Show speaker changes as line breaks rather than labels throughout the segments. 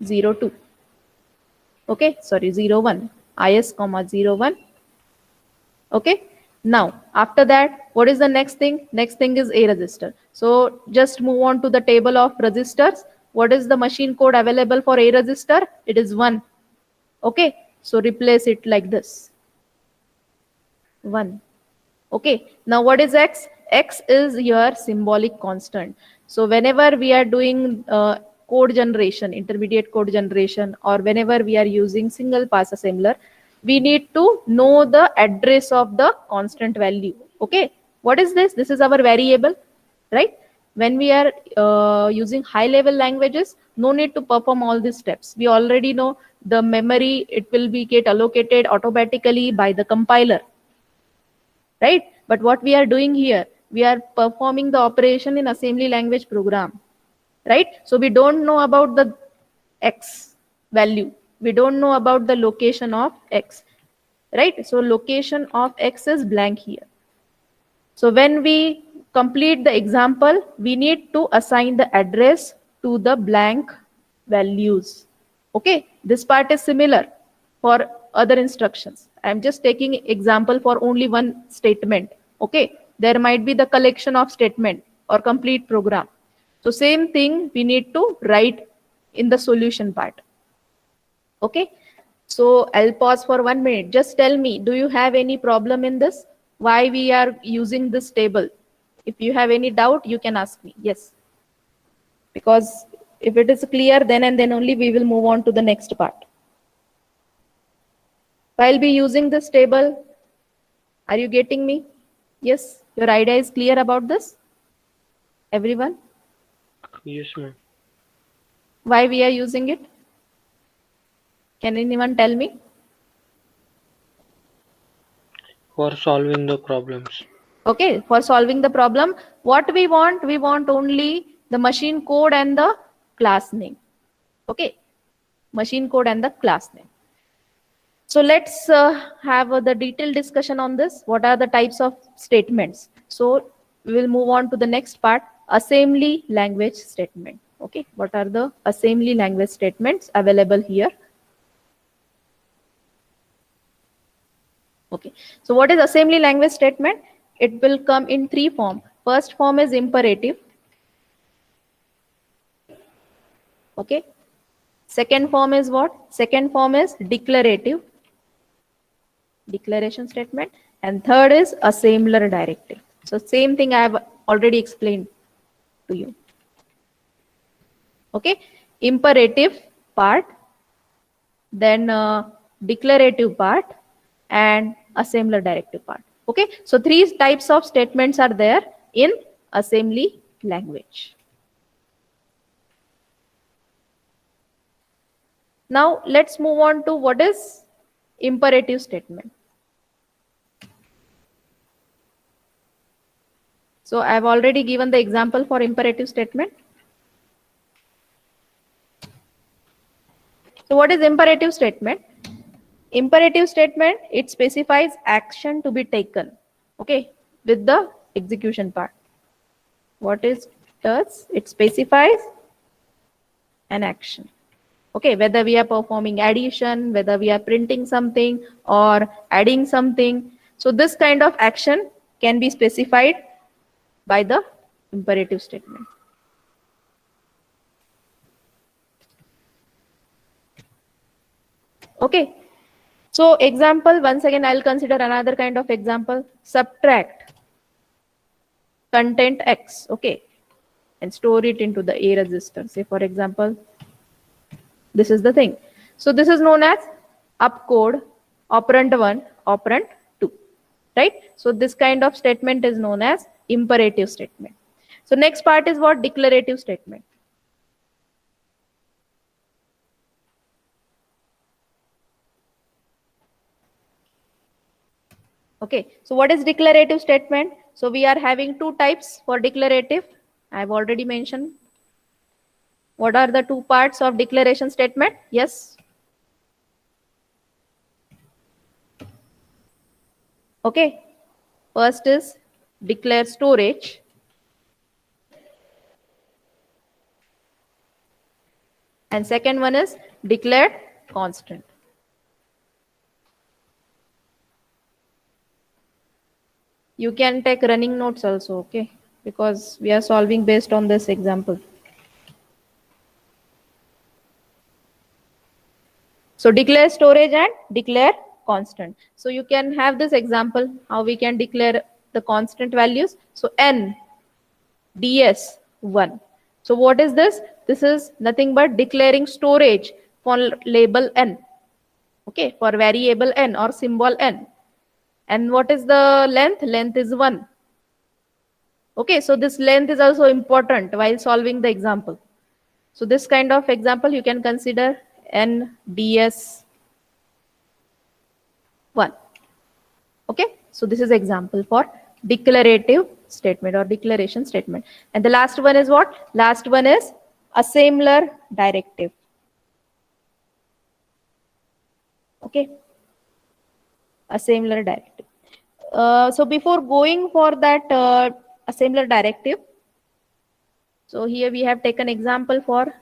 02. Okay, sorry, 01. Is comma 01. Okay. Now, after that, what is the next thing? Next thing is A register. So just move on to the table of registers. What is the machine code available for A register? It is 1. Okay. So replace it like this. 1. Okay. Now what is X? X is your symbolic constant. So whenever we are doing code generation, intermediate code generation, or whenever we are using single pass assembler, we need to know the address of the constant value. Okay. What is this? This is our variable, right? When we are using high level languages, no need to perform all these steps. We already know the memory, it will be get allocated automatically by the compiler, right? But what we are doing here, we are performing the operation in assembly language program, right? So we don't know about the X value. We don't know about the location of X, right? So location of X is blank here. So when we complete the example, we need to assign the address to the blank values. Okay, this part is similar for other instructions. I'm just taking example for only one statement. Okay, there might be the collection of statement or complete program. So same thing we need to write in the solution part. Okay, so I'll pause for 1 minute. Just tell me, do you have any problem in this? Why we are using this table? If you have any doubt, you can ask me. Yes. Because if it is clear, then and then only we will move on to the next part. I'll be using this table. Are you getting me? Yes. Your idea is clear about this? Everyone?
Yes, ma'am.
Why we are using it? Can anyone tell me?
For solving the problems.
Okay, for solving the problem, what we want only the machine code and the class name. Okay, machine code and the class name. So let's have the detailed discussion on this. What are the types of statements? So we will move on to the next part, assembly language statement. Okay, what are the assembly language statements available here? Okay, so what is assembly language statement? It will come in 3 forms. First form is imperative. Okay, second form is what? Second form is declarative, declaration statement, and third is assembler directive. So same thing I have already explained to you. Okay, imperative part, then declarative part, and assembler directive part. Okay, so 3 types of statements are there in assembly language. Now let's move on to what is imperative statement. So I've already given the example for imperative statement. So what is imperative statement? Imperative statement, it specifies action to be taken, okay, with the execution part. What is does? It specifies an action. Okay, whether we are performing addition, whether we are printing something or adding something. So this kind of action can be specified by the imperative statement. Okay, so example, once again, I'll consider another kind of example. Subtract content X, okay, and store it into the A register. Say, for example, this is the thing. So this is known as upcode operand 1, operand 2, right? So this kind of statement is known as imperative statement. So next part is what? Declarative statement. Okay, so what is declarative statement? So we are having 2 types for declarative. I have already mentioned. What are the 2 parts of declaration statement? Yes. Okay, first is declare storage. and second one is declared constant. You can take running notes also, okay? Because we are solving based on this example. So declare storage and declare constant. So you can have this example how we can declare the constant values. So n ds1. So what is this? This is nothing but declaring storage for label n. Okay, for variable n or symbol n. And what is the length? Length is 1. Okay, so this length is also important while solving the example. So this kind of example you can consider n ds1. Okay, so this is example for declarative statement or declaration statement. And the last one is what? Last one is assembler directive. Okay, assembler directive. So before going for that assembler directive, so here we have taken example for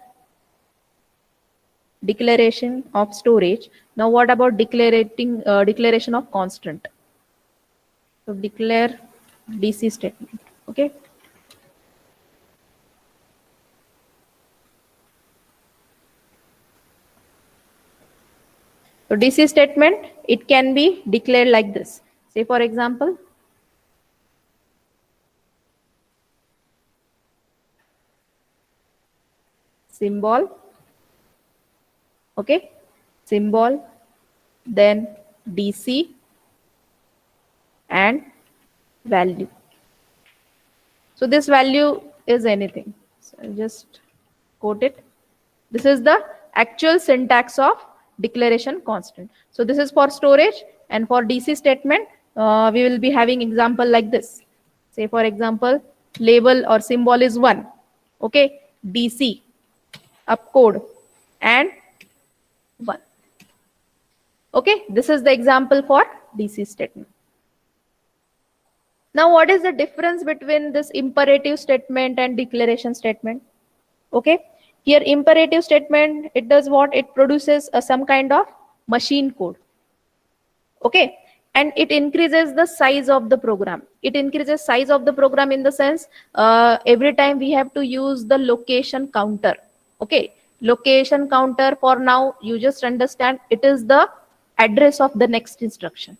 declaration of storage. Now what about declaration of constant? So declare DC statement. Okay. So DC statement, it can be declared like this. Say for example, symbol, okay, symbol, then DC and value. So this value is anything. So I'll just quote it. This is the actual syntax of declaration constant. So this is for storage, and for DC statement, we will be having example like this. Say for example, label or symbol is 1. Okay, DC, upcode, and 1. Okay, this is the example for DC statement. Now, what is the difference between this imperative statement and declaration statement? Okay, here imperative statement, it does what? It produces some kind of machine code. Okay, and it increases the size of the program. It increases size of the program in the sense every time we have to use the location counter. Okay, location counter, for now you just understand it is the address of the next instruction.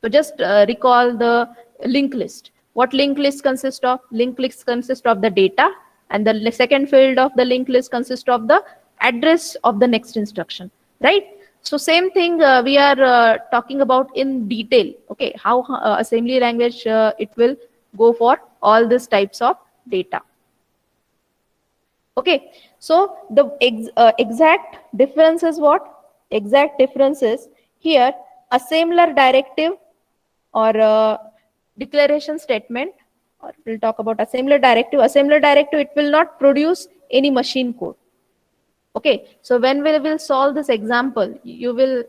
So just recall the linked list. What linked list consists of? Linked list consists of the data, and the second field of the linked list consists of the address of the next instruction, right? So same thing we are talking about in detail. Okay, how assembly language it will go for all these types of data. Okay, so the exact difference is what? Exact difference is here assembler directive or declaration statement, or we'll talk about assembler directive. Assembler directive, it will not produce any machine code. Okay, so when we will solve this example, you will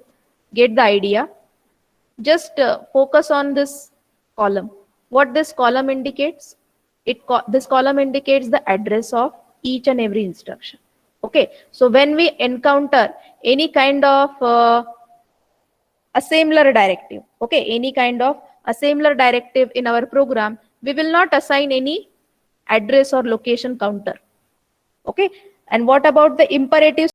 get the idea. Just focus on this column. What this column indicates? This column indicates the address of each and every instruction. Okay, so when we encounter any kind of assembler directive, okay, any kind of assembler directive in our program, we will not assign any address or location counter. Okay, and what about the imperative